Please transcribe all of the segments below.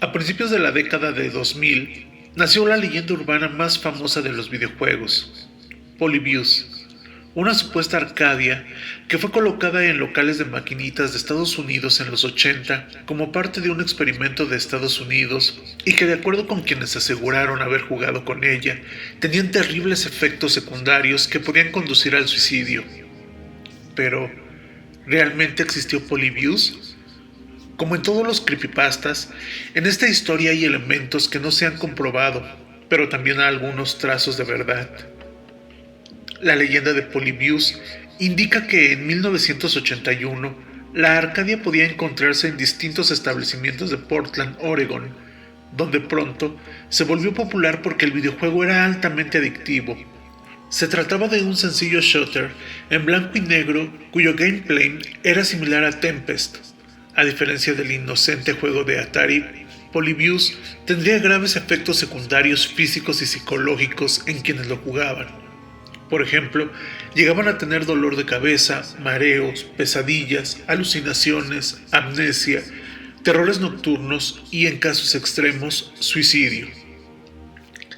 A principios de la década de 2000, nació la leyenda urbana más famosa de los videojuegos, Polybius, una supuesta Arcadia que fue colocada en locales de maquinitas de Estados Unidos en los 80 como parte de un experimento de Estados Unidos y que, de acuerdo con quienes aseguraron haber jugado con ella, tenían terribles efectos secundarios que podían conducir al suicidio. Pero, ¿realmente existió Polybius? Como en todos los creepypastas, en esta historia hay elementos que no se han comprobado, pero también algunos trazos de verdad. La leyenda de Polybius indica que en 1981 la Arcadia podía encontrarse en distintos establecimientos de Portland, Oregon, donde pronto se volvió popular porque el videojuego era altamente adictivo. Se trataba de un sencillo shooter en blanco y negro cuyo gameplay era similar a Tempest. A diferencia del inocente juego de Atari, Polybius tendría graves efectos secundarios físicos y psicológicos en quienes lo jugaban. Por ejemplo, llegaban a tener dolor de cabeza, mareos, pesadillas, alucinaciones, amnesia, terrores nocturnos y, en casos extremos, suicidio.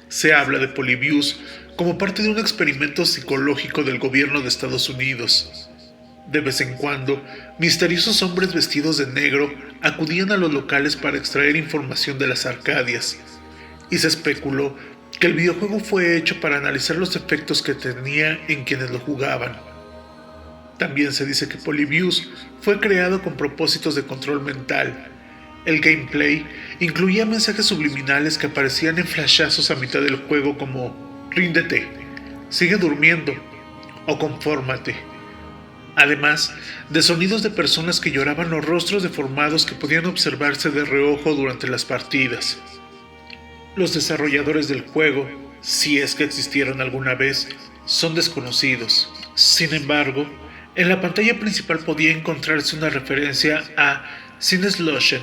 Se habla de Polybius como parte de un experimento psicológico del gobierno de Estados Unidos. De vez en cuando, misteriosos hombres vestidos de negro acudían a los locales para extraer información de las Arcadias, y se especuló que el videojuego fue hecho para analizar los efectos que tenía en quienes lo jugaban. También se dice que Polybius fue creado con propósitos de control mental. El gameplay incluía mensajes subliminales que aparecían en flashazos a mitad del juego como «Ríndete», «Sigue durmiendo» o «Confórmate». Además de sonidos de personas que lloraban o rostros deformados que podían observarse de reojo durante las partidas. Los desarrolladores del juego, si es que existieron alguna vez, son desconocidos. Sin embargo, en la pantalla principal podía encontrarse una referencia a Sinneslöschen,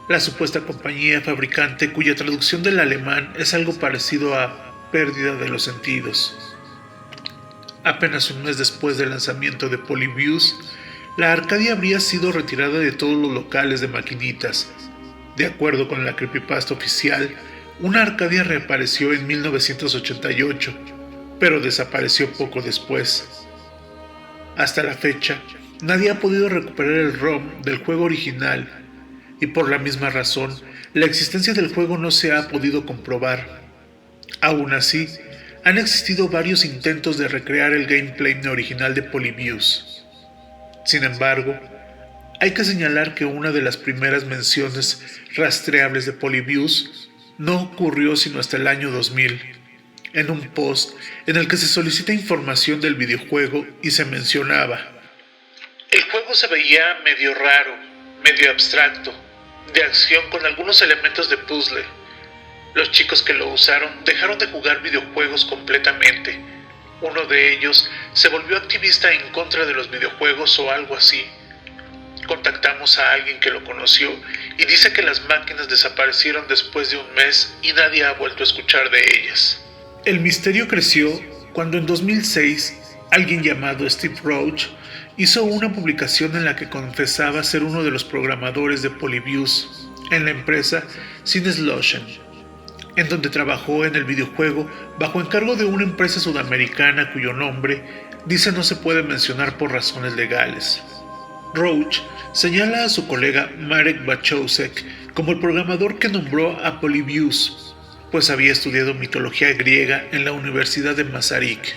la supuesta compañía fabricante cuya traducción del alemán es algo parecido a pérdida de los sentidos. Apenas un mes después del lanzamiento de Polybius, la Arcadia habría sido retirada de todos los locales de maquinitas. De acuerdo con la creepypasta oficial, una Arcadia reapareció en 1988, pero desapareció poco después. Hasta la fecha, nadie ha podido recuperar el ROM del juego original, y por la misma razón, la existencia del juego no se ha podido comprobar. Aún así, han existido varios intentos de recrear el gameplay original de Polybius. Sin embargo, hay que señalar que una de las primeras menciones rastreables de Polybius no ocurrió sino hasta el año 2000, en un post en el que se solicita información del videojuego y se mencionaba: el juego se veía medio raro, medio abstracto, de acción con algunos elementos de puzzle. Los chicos que lo usaron dejaron de jugar videojuegos completamente. Uno de ellos se volvió activista en contra de los videojuegos o algo así. Contactamos a alguien que lo conoció y dice que las máquinas desaparecieron después de un mes y nadie ha vuelto a escuchar de ellas. El misterio creció cuando en 2006 alguien llamado Steve Roach hizo una publicación en la que confesaba ser uno de los programadores de Polybius en la empresa Sinneslöschen, en donde trabajó en el videojuego bajo encargo de una empresa sudamericana cuyo nombre dice no se puede mencionar por razones legales. Roach señala a su colega Marek Wachowski como el programador que nombró a Polybius, pues había estudiado mitología griega en la Universidad de Masaryk.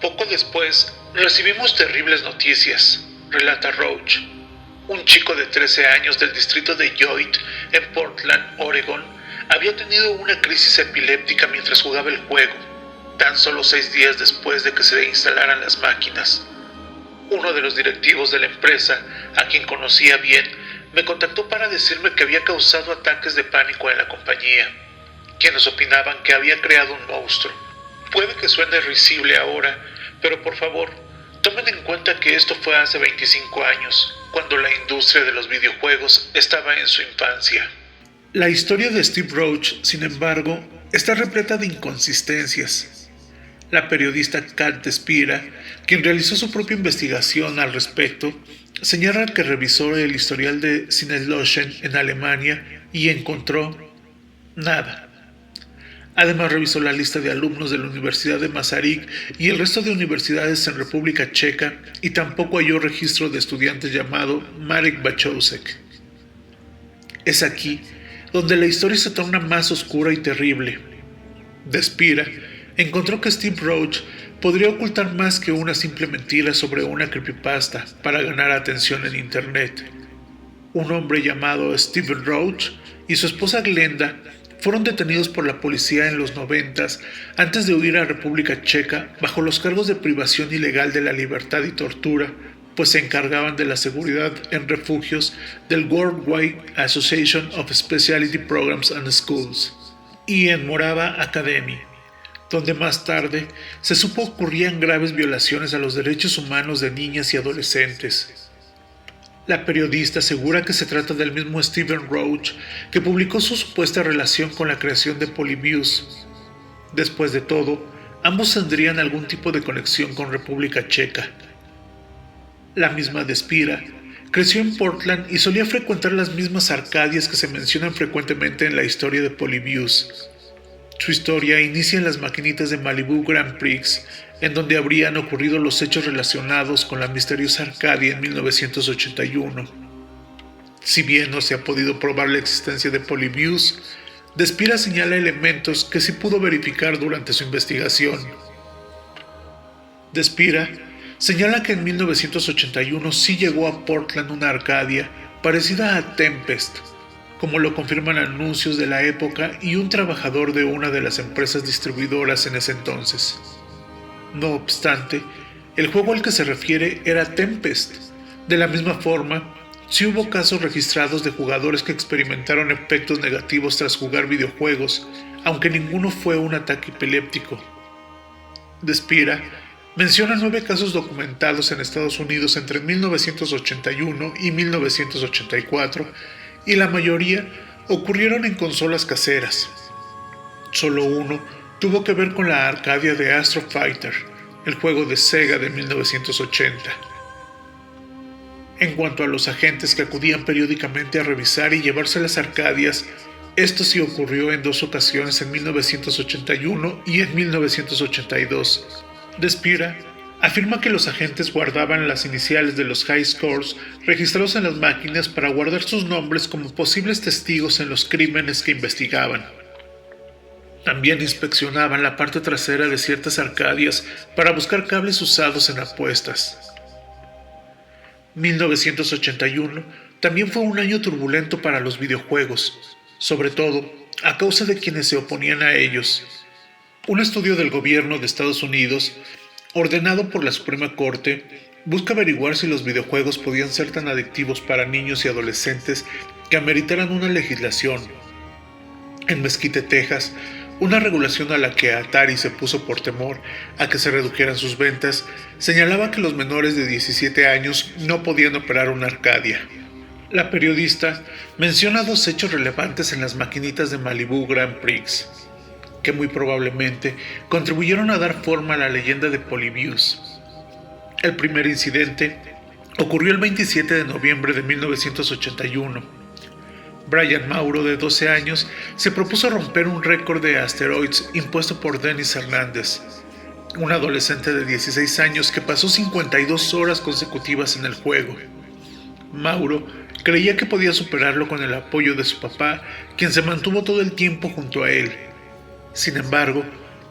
Poco después, recibimos terribles noticias, relata Roach. Un chico de 13 años del distrito de Lloyd, en Portland, Oregon, había tenido una crisis epiléptica mientras jugaba el juego, tan solo 6 días después de que se instalaran las máquinas. Uno de los directivos de la empresa, a quien conocía bien, me contactó para decirme que había causado ataques de pánico en la compañía, quienes opinaban que había creado un monstruo. Puede que suene risible ahora, pero por favor, tomen en cuenta que esto fue hace 25 años, cuando la industria de los videojuegos estaba en su infancia. La historia de Steve Roach, sin embargo, está repleta de inconsistencias. La periodista Kat Despira, quien realizó su propia investigación al respecto, señala que revisó el historial de Sinneslöschen en Alemania y encontró nada. Además revisó la lista de alumnos de la Universidad de Masaryk y el resto de universidades en República Checa y tampoco halló registro de estudiante llamado Marek Wachowski. Es aquí donde la historia se torna más oscura y terrible. Despira encontró que Steve Roach podría ocultar más que una simple mentira sobre una creepypasta para ganar atención en internet. Un hombre llamado Steven Roach y su esposa Glenda fueron detenidos por la policía en los 90 antes de huir a República Checa bajo los cargos de privación ilegal de la libertad y tortura, pues se encargaban de la seguridad en refugios del Worldwide Association of Specialty Programs and Schools y en Morava Academy, donde más tarde se supo ocurrían graves violaciones a los derechos humanos de niñas y adolescentes. La periodista asegura que se trata del mismo Steven Roach que publicó su supuesta relación con la creación de Polybius. Después de todo, ambos tendrían algún tipo de conexión con República Checa. La misma Despira creció en Portland y solía frecuentar las mismas arcadias que se mencionan frecuentemente en la historia de Polybius. Su historia inicia en las maquinitas de Malibu Grand Prix, en donde habrían ocurrido los hechos relacionados con la misteriosa Arcadia en 1981. Si bien no se ha podido probar la existencia de Polybius, Despira señala elementos que sí pudo verificar durante su investigación. Despira señala que en 1981 sí llegó a Portland una Arcadia parecida a Tempest, como lo confirman anuncios de la época y un trabajador de una de las empresas distribuidoras en ese entonces. No obstante, el juego al que se refiere era Tempest. De la misma forma, sí hubo casos registrados de jugadores que experimentaron efectos negativos tras jugar videojuegos, aunque ninguno fue un ataque epiléptico. Despira menciona 9 casos documentados en Estados Unidos entre 1981 y 1984, y la mayoría ocurrieron en consolas caseras. Solo uno tuvo que ver con la Arcadia de Astro Fighter, el juego de Sega de 1980. En cuanto a los agentes que acudían periódicamente a revisar y llevarse las Arcadias, esto sí ocurrió en 2 ocasiones, en 1981 y en 1982. Despira afirma que los agentes guardaban las iniciales de los high scores registrados en las máquinas para guardar sus nombres como posibles testigos en los crímenes que investigaban. También inspeccionaban la parte trasera de ciertas arcadias para buscar cables usados en apuestas. 1981 también fue un año turbulento para los videojuegos, sobre todo a causa de quienes se oponían a ellos. Un estudio del gobierno de Estados Unidos, ordenado por la Suprema Corte, busca averiguar si los videojuegos podían ser tan adictivos para niños y adolescentes que ameritaran una legislación. En Mesquite, Texas, una regulación a la que Atari se puso por temor a que se redujeran sus ventas, señalaba que los menores de 17 años no podían operar una Arcadia. La periodista menciona 2 hechos relevantes en las maquinitas de Malibu Grand Prix, que muy probablemente contribuyeron a dar forma a la leyenda de Polybius. El primer incidente ocurrió el 27 de noviembre de 1981. Brian Mauro, de 12 años, se propuso romper un récord de asteroids impuesto por Dennis Hernández, un adolescente de 16 años que pasó 52 horas consecutivas en el juego. Mauro creía que podía superarlo con el apoyo de su papá, quien se mantuvo todo el tiempo junto a él. Sin embargo,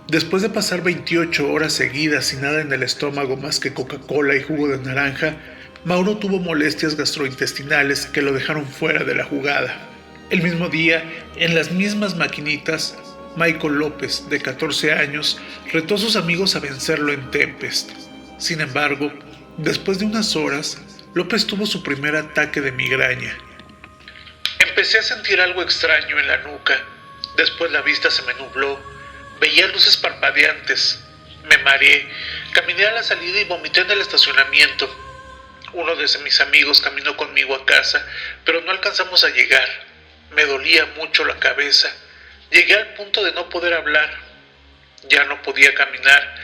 después de pasar 28 horas seguidas sin nada en el estómago más que Coca-Cola y jugo de naranja, Mauro tuvo molestias gastrointestinales que lo dejaron fuera de la jugada. El mismo día, en las mismas maquinitas, Michael López, de 14 años, retó a sus amigos a vencerlo en Tempest. Sin embargo, después de unas horas, López tuvo su primer ataque de migraña. Empecé a sentir algo extraño en la nuca. Después la vista se me nubló. Veía luces parpadeantes. Me mareé. Caminé a la salida y vomité en el estacionamiento. Uno de mis amigos caminó conmigo a casa, pero no alcanzamos a llegar. Me dolía mucho la cabeza. Llegué al punto de no poder hablar. Ya no podía caminar.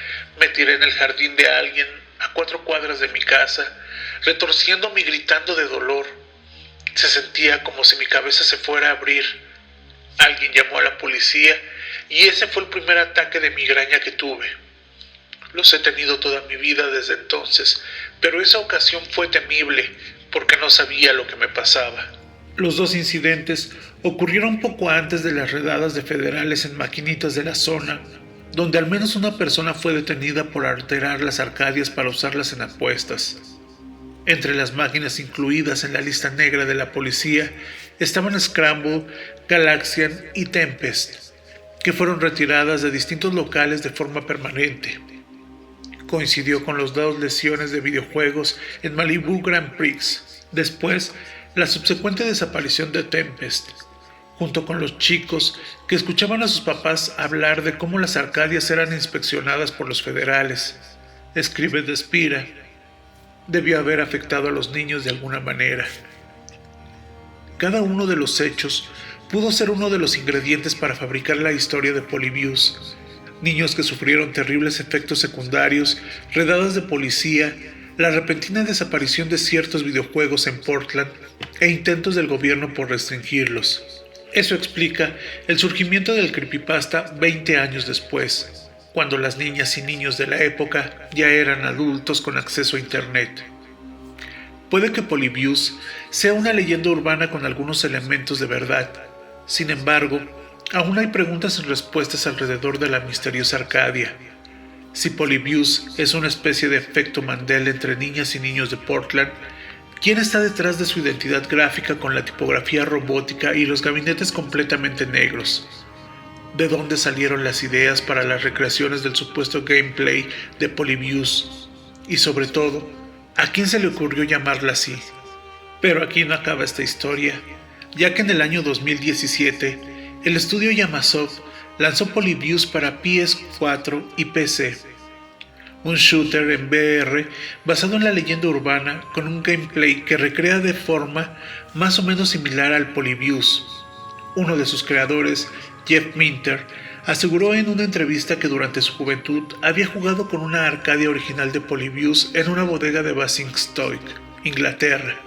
Me tiré en el jardín de alguien a 4 cuadras de mi casa, retorciéndome y gritando de dolor. Se sentía como si mi cabeza se fuera a abrir. Alguien llamó a la policía y ese fue el primer ataque de migraña que tuve. Los he tenido toda mi vida desde entonces, pero esa ocasión fue temible porque no sabía lo que me pasaba. Los dos incidentes ocurrieron poco antes de las redadas de federales en maquinitas de la zona, donde al menos una persona fue detenida por alterar las arcadias para usarlas en apuestas. Entre las máquinas incluidas en la lista negra de la policía estaban Scramble, Galaxian y Tempest, que fueron retiradas de distintos locales de forma permanente. Coincidió con las dos lesiones de videojuegos en Malibu Grand Prix. Después, la subsecuente desaparición de Tempest, junto con los chicos que escuchaban a sus papás hablar de cómo las arcadias eran inspeccionadas por los federales. Escribe Despira. Debió haber afectado a los niños de alguna manera. Cada uno de los hechos pudo ser uno de los ingredientes para fabricar la historia de Polybius. Niños que sufrieron terribles efectos secundarios, redadas de policía, la repentina desaparición de ciertos videojuegos en Portland e intentos del gobierno por restringirlos. Eso explica el surgimiento del creepypasta 20 años después, cuando las niñas y niños de la época ya eran adultos con acceso a Internet. Puede que Polybius sea una leyenda urbana con algunos elementos de verdad. Sin embargo, aún hay preguntas y respuestas alrededor de la misteriosa Arcadia. Si Polybius es una especie de efecto Mandela entre niñas y niños de Portland, ¿quién está detrás de su identidad gráfica con la tipografía robótica y los gabinetes completamente negros? ¿De dónde salieron las ideas para las recreaciones del supuesto gameplay de Polybius? Y sobre todo, ¿a quién se le ocurrió llamarla así? Pero aquí no acaba esta historia, ya que en el año 2017, el estudio Yamasoft lanzó Polybius para PS4 y PC, un shooter en VR basado en la leyenda urbana con un gameplay que recrea de forma más o menos similar al Polybius. Uno de sus creadores, Jeff Minter, aseguró en una entrevista que durante su juventud había jugado con una Arcadia original de Polybius en una bodega de Basingstoke, Inglaterra.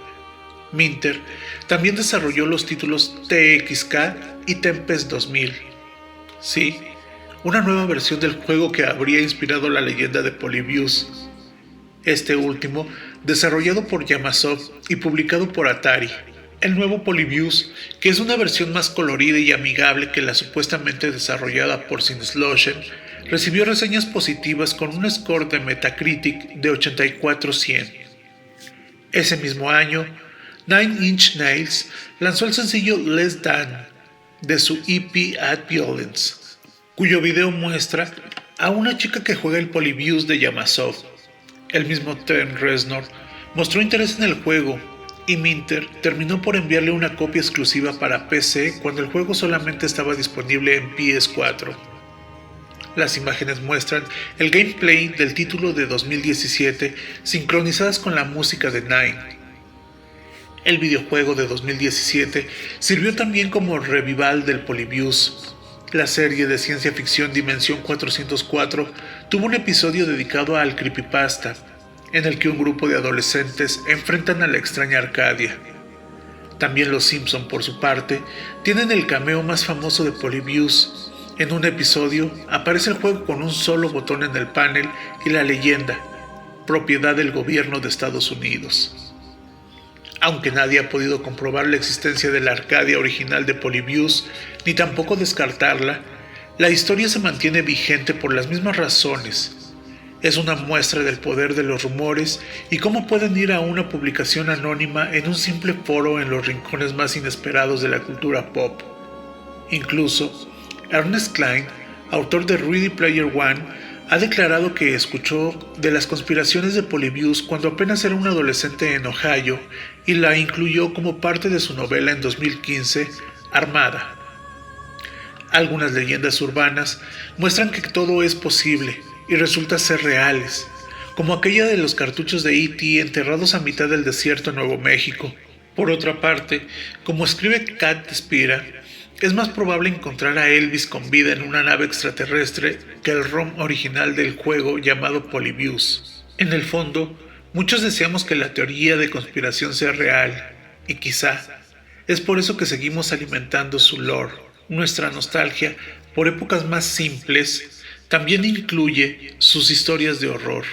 Minter también desarrolló los títulos TXK y Tempest 2000. Sí, una nueva versión del juego que habría inspirado la leyenda de Polybius. Este último, desarrollado por Yamasoft y publicado por Atari. El nuevo Polybius, que es una versión más colorida y amigable que la supuestamente desarrollada por Sinslotion, recibió reseñas positivas con un score de Metacritic de 84/100. Ese mismo año, Nine Inch Nails lanzó el sencillo Less Than de su EP Add Violence, cuyo video muestra a una chica que juega el Polybius de Yamasoft. El mismo Trent Reznor mostró interés en el juego y Minter terminó por enviarle una copia exclusiva para PC cuando el juego solamente estaba disponible en PS4. Las imágenes muestran el gameplay del título de 2017 sincronizadas con la música de Nine. El videojuego de 2017 sirvió también como revival del Polybius. La serie de ciencia ficción Dimensión 404 tuvo un episodio dedicado al creepypasta, en el que un grupo de adolescentes enfrentan a la extraña Arcadia. También los Simpson, por su parte, tienen el cameo más famoso de Polybius. En un episodio aparece el juego con un solo botón en el panel y la leyenda, propiedad del gobierno de Estados Unidos. Aunque nadie ha podido comprobar la existencia de la Arcadia original de Polybius, ni tampoco descartarla, la historia se mantiene vigente por las mismas razones. Es una muestra del poder de los rumores y cómo pueden ir a una publicación anónima en un simple foro en los rincones más inesperados de la cultura pop. Incluso, Ernest Cline, autor de Ready Player One, ha declarado que escuchó de las conspiraciones de Polybius cuando apenas era un adolescente en Ohio y la incluyó como parte de su novela en 2015, Armada. Algunas leyendas urbanas muestran que todo es posible y resulta ser reales, como aquella de los cartuchos de E.T. enterrados a mitad del desierto en Nuevo México. Por otra parte, como escribe Kat Despira, es más probable encontrar a Elvis con vida en una nave extraterrestre que el ROM original del juego llamado Polybius. En el fondo, muchos deseamos que la teoría de conspiración sea real, y quizá es por eso que seguimos alimentando su lore. Nuestra nostalgia por épocas más simples también incluye sus historias de horror.